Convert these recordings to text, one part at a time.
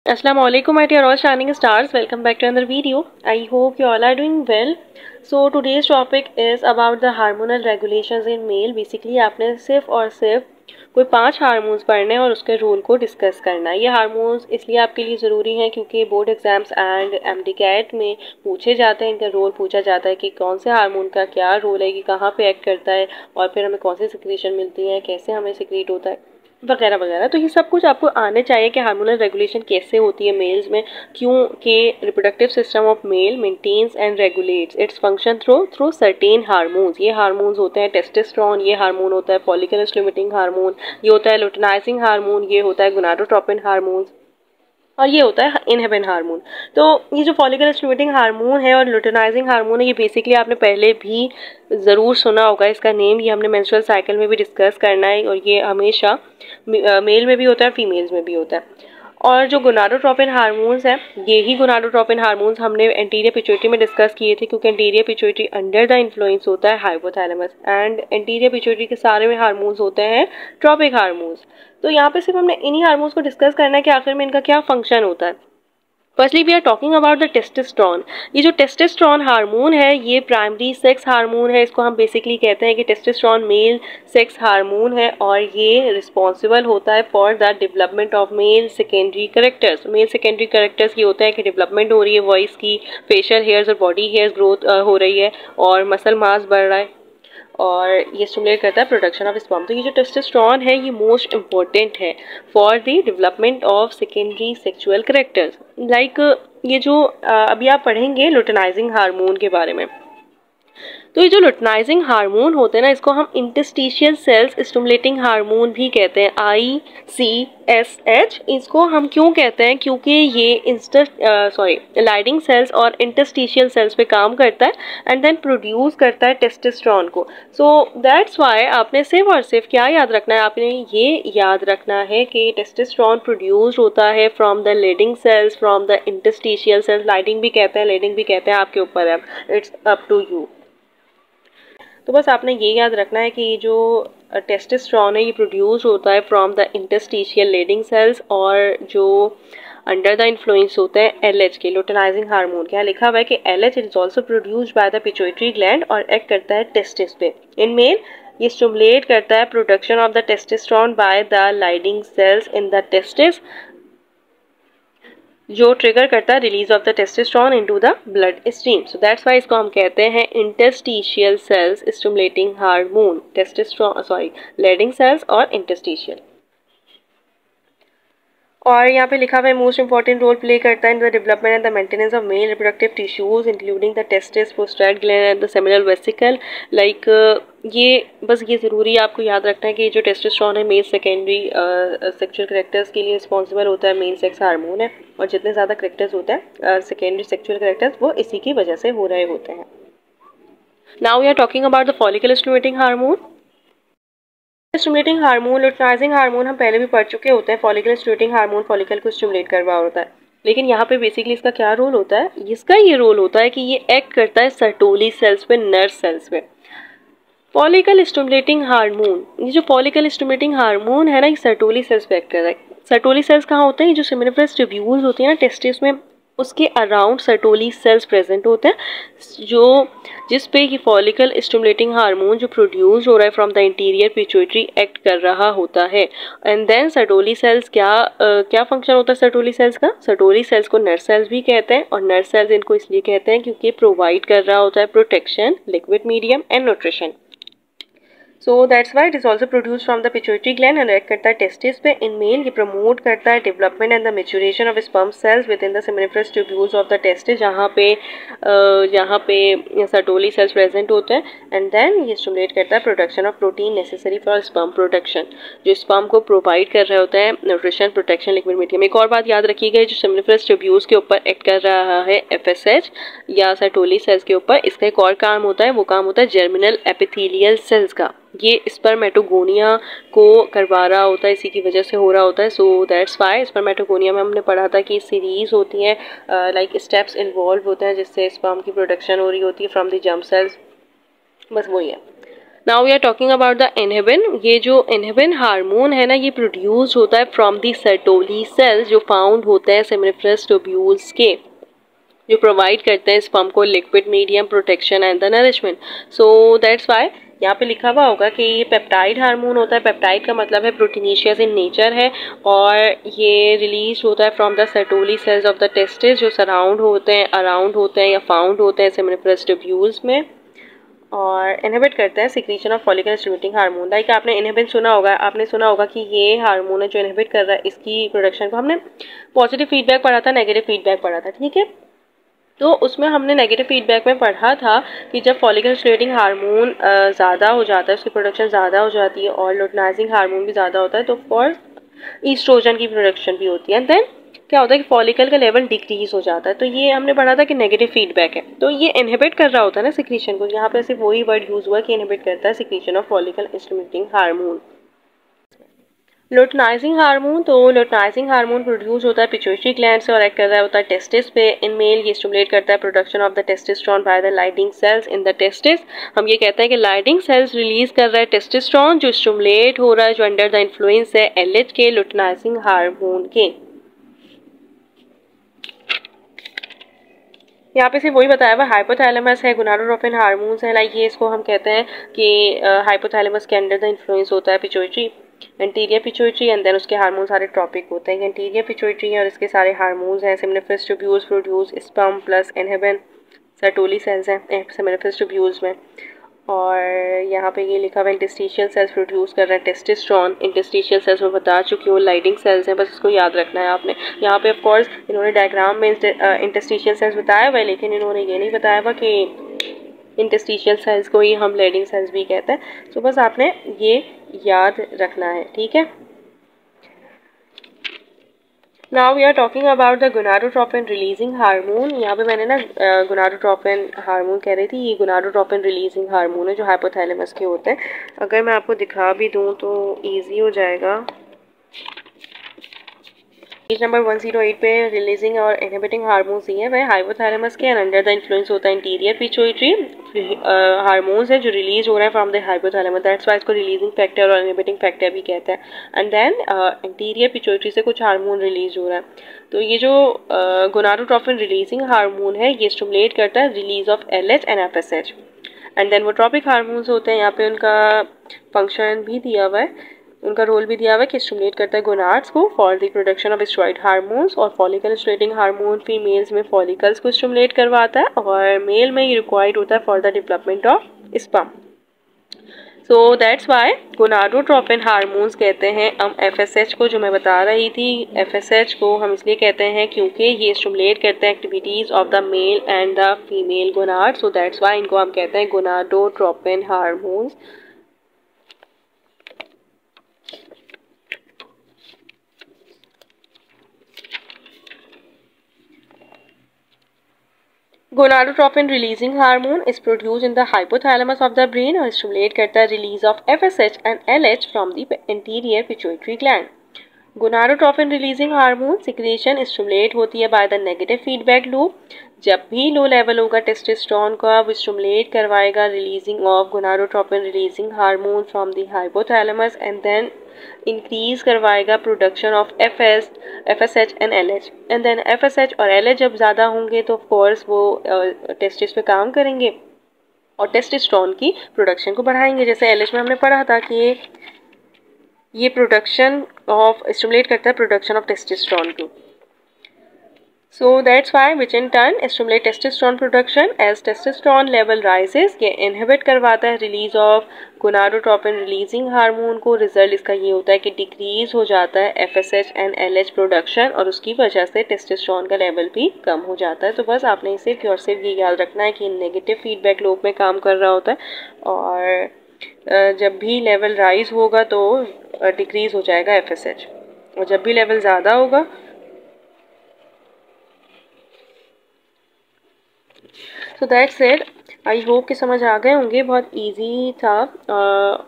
Assalamu alaikum, my dear all shining stars. Welcome back to another video. I hope you all are doing well. So today's topic is about the hormonal regulations in male. Basically आपने सिर्फ और सिर्फ कोई 5 hormones पढ़ने और उसके role को discuss करना है। ये हार्मोन्स इसलिए आपके लिए ज़रूरी हैं क्योंकि बोर्ड एग्जाम्स एंड एमडीकैट में पूछे जाते हैं, इनका रोल पूछा जाता है कि कौन से हार्मोन का क्या रोल है, कि कहाँ पे एक्ट करता है और फिर हमें कौन सी सिक्रीशन मिलती है, कैसे हमें सिक्रीट होता है वगैरह वगैरह। तो ये सब कुछ आपको आने चाहिए कि हार्मोनल रेगुलेशन कैसे होती है मेल्स में, क्यों कि reproductive system of male maintains and regulates its function through certain hormones. ये हार्मोन्स होते हैं टेस्टोस्टेरोन, ये हार्मोन होता है फॉलिकल स्टिमुलेटिंग हार्मोन, ये होता है लुटेनाइजिंग हार्मोन, ये होता है गोनाडोट्रोपिन हार्मोन और ये होता है इनहिबिन हार्मोन। तो ये जो फॉलिकल स्टिमुलेटिंग हार्मोन है और लुटेनाइजिंग हार्मोन है, ये बेसिकली आपने पहले भी ज़रूर सुना होगा इसका नेम। ये हमने मेंस्ट्रुअल साइकिल में भी डिस्कस करना है और ये हमेशा मेल में भी होता है, फीमेल्स में भी होता है। और जो गोनाडोट्रोपिन हार्मोन्स हैं, यही गोनाडोट्रोपिन हार्मोन्स हमने एंटीरियर पिट्यूटरी में डिस्कस किए थे, क्योंकि anterior pituitary under the influence होता है हाइपोथैलेमस एंड एंटीरियर पिट्यूटरी के सारे में हार्मोन्स होते हैं ट्रॉपिक हार्मोन्स। तो यहाँ पे सिर्फ हमने इन्हीं हार्मोन्स को डिस्कस करना है कि आखिर में इनका क्या फंक्शन होता है। Firstly we are talking about the testosterone. ये जो टेस्टोस्टेरोन हार्मोन है ये प्राइमरी सेक्स हार्मोन है। इसको हम बेसिकली कहते हैं कि टेस्टोस्टेरोन मेल सेक्स हार्मोन है और ये रिस्पॉन्सिबल होता है for the development of male secondary characters. Male secondary characters ये होता है कि डेवलपमेंट हो रही है वॉइस की, फेशियल हेयर्स और बॉडी हेयर्स ग्रोथ हो रही है और मसल मास बढ़ रहा है और ये स्टिमुलेट करता है प्रोडक्शन ऑफ स्पर्म। तो ये जो टेस्टोस्टेरोन है ये मोस्ट इम्पॉर्टेंट है for the development of secondary sexual characters. Like ये जो अभी आप पढ़ेंगे लुटेनाइजिंग हार्मोन के बारे में, तो ये जो लुटेनाइजिंग हार्मोन होते हैं ना, इसको हम इंटरस्टिशियल सेल्स स्टिमुलेटिंग हार्मोन भी कहते हैं, ICSH। इसको हम क्यों कहते हैं? क्योंकि ये लाइडिंग सेल्स और इंटरस्टिशियल सेल्स पे काम करता है एंड देन प्रोड्यूस करता है टेस्टोस्टेरोन को। सो दैट्स वाई आपने सिर्फ और सिर्फ क्या याद रखना है, आपने ये याद रखना है कि टेस्टोस्टेरोन प्रोड्यूस होता है from the Leydig cells, from the interstitial cells. Leydig भी कहते हैं, लीडिंग भी कहते हैं, आपके ऊपर है, इट्स अप टू यू। तो बस आपने ये याद रखना है कि ये जो टेस्टोस्टेरोन है ये प्रोड्यूस होता है from the interstitial Leydig cells और जो अंडर द इन्फ्लुएंस होते हैं LH के, लुटेनाइजिंग हार्मोन। क्या लिखा हुआ है कि LH is also produced by the pituitary gland और एक्ट करता है टेस्टिस पे। इन मेल ये स्टिमुलेट करता है production of the testosterone by the Leydig cells in the testis, जो ट्रिगर करता है release of the testosterone into the blood stream. So that's why इसको हम कहते हैं interstitial cells stimulating hormone, testosterone Leydig cells और इंटरस्टिशियल। और यहाँ पे लिखा हुआ है मोस्ट इंपॉर्टेंट रोल प्ले करता है in the development and the maintenance of male reproductive tissues including the testis, prostate gland and the seminal vesicle. Like ये बस ये ज़रूरी है आपको याद रखना है कि जो टेस्टोस्टेरोन है मेल सेकेंडरी सेक्सुअल कैरेक्टर्स के लिए रिस्पॉन्सिबल होता है, मेल सेक्स हार्मोन है और जितने ज़्यादा कैरेक्टर्स होते हैं सेकेंडरी सेक्सुअल कैरेक्टर्स वो इसी की वजह से हो रहे होते हैं। Now we are talking about the follicle stimulating hormone. Stimulating hormone, luteinising hormone हम पहले भी पढ़ चुके होते हैं। फॉलिकल स्टिमुलेटिंग हार्मोन फॉलिकल को स्टिमुलेट कर रहा होता है, लेकिन यहाँ पे बेसिकली इसका क्या रोल होता है? इसका ये रोल होता है कि ये एक्ट करता है सर्टोली सेल्स पे, नर्व सेल्स पे। फॉलिकल स्टिमुलेटिंग हार्मोन, ये जो फॉलिकल स्टिमुलेटिंग हार्मोन है ना, ये सर्टोली सेल्स पे एक्ट कर रहा है। सर्टोली सेल्स कहाँ होते हैं? ये जो सेमिनिफरस ट्यूब्यूल्स होती हैं ना टेस्टिस में, उसके अराउंड सर्टोली सेल्स प्रेजेंट होते हैं, जो जिस पे ये फॉलिकल स्टिमुलेटिंग हार्मोन जो प्रोड्यूस हो रहा है from the interior pituitary act कर रहा होता है। एंड देन सर्टोली सेल्स क्या फंक्शन होता है सर्टोली सेल्स का? सर्टोली सेल्स को नर्व सेल्स भी कहते हैं और नर्व सेल्स इनको इसलिए कहते हैं क्योंकि प्रोवाइड कर रहा होता है protection, liquid medium and nutrition. So that's why it is also produce from the pituitary gland and act करता है टेस्टिस पे। इन मेल ये प्रमोट करता है development and the maturation of sperm cells with in the seminiferous tubules of the testis, जहाँ पे Sertoli cells present होते हैं। एंड देन ये स्टिमुलेट करता है production of protein necessary for sperm production, जो स्पर्म को प्रोवाइड कर रहे होते हैं न्यूट्रिशन, प्रोटेक्शन, लिक्विड मीडियम। एक और बात याद रखिएगा, जो सेमिनिफरस ट्यूब्यूल्स के ऊपर एक्ट कर रहा है FSH या सर्टोली सेल्स के ऊपर, इसका एक और काम होता है, वो काम होता है जर्मिनल एपिथेलियल सेल्स का। ये स्पर्मेटोगोनिया को करवा रहा होता है, इसी की वजह से हो रहा होता है। सो दैट्स वाई स्पर्मेटोगोनिया में हमने पढ़ा था कि सीरीज होती हैं, लाइक स्टेप्स इन्वॉल्व होते हैं जिससे स्पर्म की प्रोडक्शन हो रही होती है फ्रॉम द जर्म सेल्स, बस वही है। Now we are talking about the inhibin. ये जो इनहिबिन हार्मोन है ना, ये प्रोड्यूस होता है फ्रॉम दी सर्टोली सेल्स जो फाउंड होते हैं सेमिनिफरस ट्यूब्यूल्स के, जो प्रोवाइड करते हैं स्पर्म को liquid medium protection and the nourishment. So that's Y यहाँ पे लिखा हुआ होगा कि ये पेप्टाइड हार्मोन होता है। पेप्टाइड का मतलब है प्रोटीनीशियस इन नेचर है, और ये रिलीज होता है from the Sertoli cells of the testis जो सराउंड होते हैं, अराउंड होते हैं या फाउंड होते हैं सेमिनिफरस ट्यूब्यूल्स में, और इनहिबिट करते हैं secretion of follicle stimulating hormone. Like आपने इनहिबिट सुना होगा, आपने सुना होगा कि ये हार्मोन है जो इनहिबिट कर रहा है, इसकी प्रोडक्शन को हमने पॉजिटिव फीडबैक पढ़ा था, नेगेटिव फीडबैक पढ़ा था, ठीक है। तो उसमें हमने नेगेटिव फीडबैक में पढ़ा था कि जब फॉलिकल स्टिमुलेटिंग हार्मोन ज़्यादा हो जाता है, उसकी प्रोडक्शन ज़्यादा हो जाती है, और लुटेनाइजिंग हार्मोन भी ज़्यादा होता है, तो फॉर ईस्ट्रोजन की प्रोडक्शन भी होती है। देन क्या होता है कि फॉलिकल का लेवल डिक्रीज हो जाता है। तो ये हमने पढ़ा था कि नेगेटिव फीडबैक है, तो ये इनहिबिट कर रहा होता है ना सिक्रीशन को। यहाँ पे सिर्फ वही वर्ड यूज हुआ कि इनहिबिट करता है secretion of follicle stimulating hormone. Luteinising hormone, तो लुटेनाइजिंग हार्मोन प्रोड्यूस होता है पिट्यूटरी ग्लैंड से और एक्ट कर रहा होता है टेस्टिस पे। इन मेल ये स्टिमुलेट करता है production of the testosterone by the Leydig cells in the testis. हम ये कहते हैं कि लाइटिंग सेल्स रिलीज कर रहा है टेस्टोस्टेरोन जो स्टिमुलेट हो रहा है, जो अंडर द इन्फ्लुएंस है एलएच के, लुटेनाइजिंग हार्मोन के। यहाँ पे सिर्फ वही बताया हुआ हाइपोथैलेमस है, गोनाडोट्रोपिन हार्मोन्स है। लाइक ये इसको हम कहते हैं कि हाइपोथैलेमस के अंडर द इन्फ्लुएंस होता है pituitary, anterior pituitary, and then उसके हार्मोन सारे ट्रॉपिक होते हैं। एंटीरियर पिट्यूटरी है और इसके सारे हार्मोन्स हैं। Seminiferous tubules produce sperm plus inhibin, Sertoli cells हैं सेमिनिफरस ट्यूब्यूल्स में। और यहाँ पे ये लिखा हुआ इंटरस्टिशियल सेल्स प्रोड्यूस कर रहे हैं टेस्टोस्टेरोन। इंटरस्टिशियल सेल्स में बता चुकी हूँ, लाइटिंग सेल्स हैं, बस इसको याद रखना है आपने। यहाँ पे ऑफ कोर्स इन्होंने डायग्राम में इंटरस्टिशियल सेल्स बताया हुआ है, लेकिन इन्होंने ये नहीं बताया हुआ कि इंटरस्टिशियल सेल्स को ही हम लाइटिंग सेल्स भी कहते हैं। तो बस आपने ये याद रखना है, ठीक है। Now we are talking about the gonadotropin releasing hormone. यहाँ पे मैंने ना गोनाडोट्रोपिन हार्मोन कह रही थी, ये गोनाडोट्रोपिन रिलीजिंग हार्मोन है जो हाइपोथैलेमस के होते हैं। अगर मैं आपको दिखा भी दूँ तो ईजी हो जाएगा। पेज नंबर 108 पे रिलीजिंग और इनहिबिटिंग हार्मोन्स दिए हैं, वह हाइपोथैलेमस के एंड अंडर द इन्फ्लुएंस होता है इंटीरियर पिट्यूटरी हार्मोन्स है जो रिलीज हो रहा है from the hypothalamus. That's why इसको रिलीजिंग फैक्टर और इनहिबिटिंग फैक्टर भी कहते हैं। एंड देन इंटीरियर पिट्यूटरी से कुछ हार्मोन रिलीज हो रहा है। तो ये जो गोनाडोट्रोपिन रिलीजिंग हार्मोन है ये स्टिमुलेट करता है release of LH and FSH. And then वो ट्रॉपिक हार्मोन्स होते हैं, यहाँ पे उनका फंक्शन भी दिया हुआ है, उनका रोल भी दिया हुआ है कि स्टिमुलेट करता है गोनाड्स को for the production of steroid hormones. और फॉलिकल स्टिमुलेटिंग हार्मोन फीमेल्स में फॉलिकल्स को स्टिमुलेट करवाता है, और मेल में ये रिक्वायर्ड होता है for the development of sperm. So that's Y gonadotropin hormones कहते हैं हम एफएसएच को, जो मैं बता रही थी, एफएसएच को हम इसलिए कहते हैं क्योंकि ये स्टिमुलेट करते हैं activities of the male and the female gonad. So that's Y इनको हम कहते हैं gonadotropin hormones. Gonadotropin releasing hormone is produce in the hypothalamus of the brain और स्टिमुलेट करता है release of FSH and LH from the interior pituitary gland. Gonadotropin releasing hormone secretion stimulate होती है by the negative feedback loop. जब भी low level होगा testosterone का, वो स्टिमुलेट करवाएगा releasing of gonadotropin releasing hormone from the hypothalamus, and then increase करवाएगा production of FSH and LH. And then FSH और एलएच जब ज़्यादा होंगे तो ऑफकोर्स वो टेस्टिस पे काम करेंगे और टेस्टोस्टेरोन की प्रोडक्शन को बढ़ाएंगे। जैसे एलएच में हमने पढ़ा था कि ये प्रोडक्शन ऑफ स्टिमुलेट करता है प्रोडक्शन ऑफ टेस्टोस्टेरोन को। So that's why which in turn stimulate testosterone production as testosterone level rises। ये inhibit करवाता है release of gonadotropin releasing hormone को। रिजल्ट इसका ये होता है कि डिक्रीज हो जाता है FSH and LH प्रोडक्शन, और उसकी वजह से टेस्टोस्टेरोन का लेवल भी कम हो जाता है। तो बस आपने सिर्फ और सिर्फ ये याद रखना है कि नेगेटिव फीडबैक लूप में काम कर रहा होता है, और जब भी लेवल राइज होगा तो डिक्रीज हो जाएगा FSH, और जब भी लेवल ज़्यादा होगा। So that's it. I hope कि समझ आ गए होंगे, बहुत इजी था,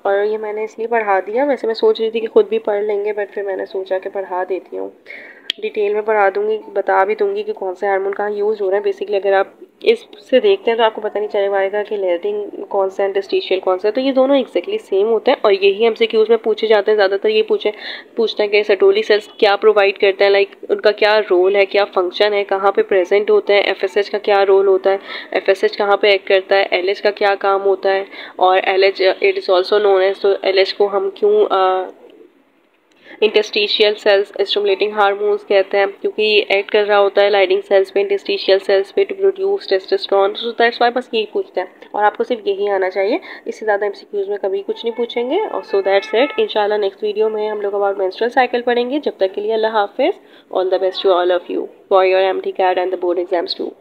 और ये मैंने इसलिए पढ़ा दिया। वैसे मैं सोच रही थी कि खुद भी पढ़ लेंगे, बट फिर मैंने सोचा कि पढ़ा देती हूँ। डिटेल में पढ़ा दूंगी, बता भी दूंगी कि कौन से हार्मोन कहाँ यूज़ हो रहे हैं। बेसिकली अगर आप इससे देखते हैं तो आपको पता नहीं चल पाएगा कि लेटिंग कौन सा है, इंटरस्टिशियल कौन सा है। तो ये दोनों एक्जैक्टली सेम होते हैं और यही MCQs में पूछे जाते हैं ज़्यादातर। ये पूछते हैं कि सर्टोली सेल्स क्या प्रोवाइड करते हैं, लाइक उनका क्या रोल है, क्या फंक्शन है, कहाँ पे प्रेजेंट होते हैं, FSH का क्या रोल होता है, FSH कहाँ पे एक्ट करता है, LH का क्या काम होता है, और LH it is also known as, तो LH को हम क्यों इंटरस्टिशियल सेल्स स्टिमुलेटिंग हार्मोन्स कहते हैं, क्योंकि एक्ट कर रहा होता है लाइडिंग सेल्स पे, इंटरस्टिशियल सेल्स पे, to produce testosterone. So that's why बस यही पूछते हैं और आपको सिर्फ यही आना चाहिए, इससे ज़्यादा MCQs में कभी कुछ नहीं पूछेंगे। और सो दैट्स इट। इंशाल्लाह नेक्स्ट वीडियो में हम लोग अबाउट मेंस्ट्रुअल साइकिल पढ़ेंगे। जब तक के लिए अल्लाह हाफिज़। All the best to all of you for your MT CAT and the board exams to.